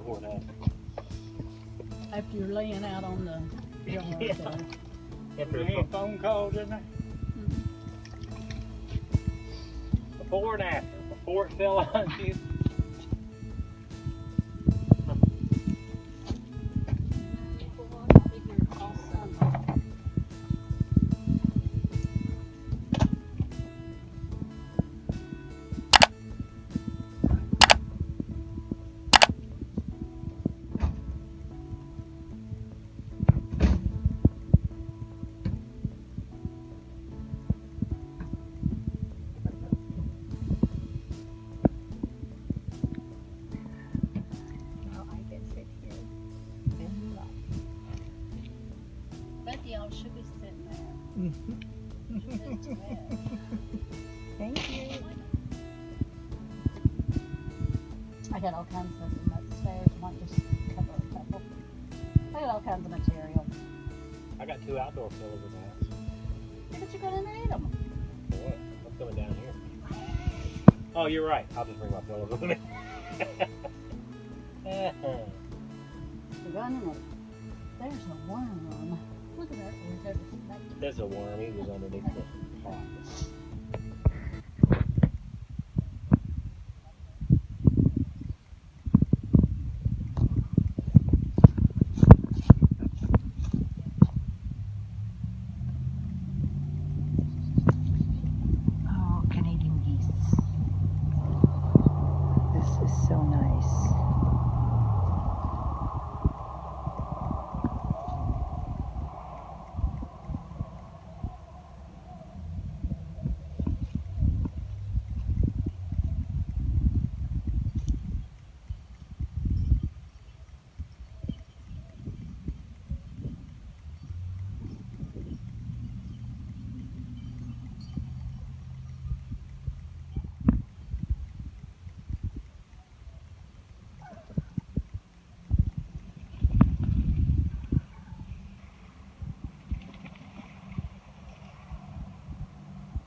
before that. After you're laying out on the yard Yeah. there. After Any phone calls in there? before and after. Before it fell on you. Y'all should be sitting there. Thank you. I got all kinds of stuff upstairs. I might just cover a couple. I got all kinds of material. I got 2 outdoor pillows in the house. Yeah, but you're gonna need them. For what? What's coming down here? Oh, you're right. I'll just bring my pillows with me. You're running it. There's a worm. Look at that. There's a worm. He was underneath the pot. Oh, Canadian geese. This is so nice.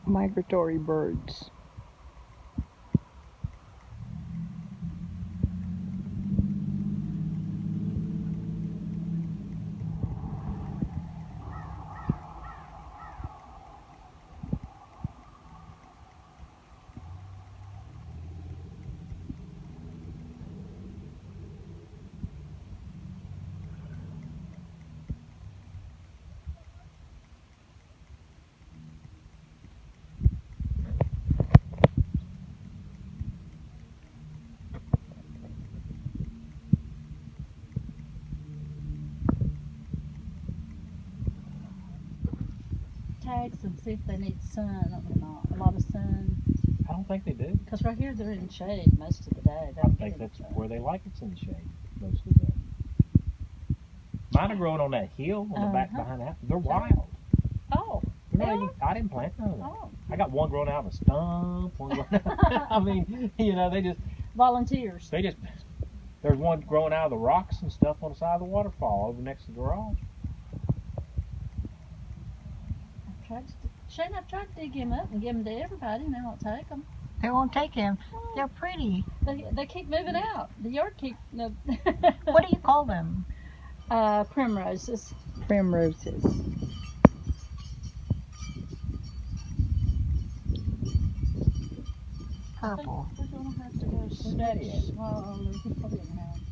Migratory birds. Tags and see if they need sun or not. A lot of sun. I don't think they do. Because right here they're in shade most of the day. They I don't think get any that's sun. where they like it's in the shade most of the day. Mine are growing on that hill on the back behind that. They're wild. Oh. They're not Really? even, I didn't plant none of that. Oh. I got one growing out of a stump, one growing out. I mean, you know, Volunteers. There's one growing out of the rocks and stuff on the side of the waterfall over next to the garage. Shane, I've tried to dig him up and give him to everybody, and they won't take them. They won't take him. They're pretty. They keep moving out. The yard keep. No. What do you call them? Primroses. Primroses. Purple. We're gonna have to go. Where's Daddy at? Well, he's probably in the house.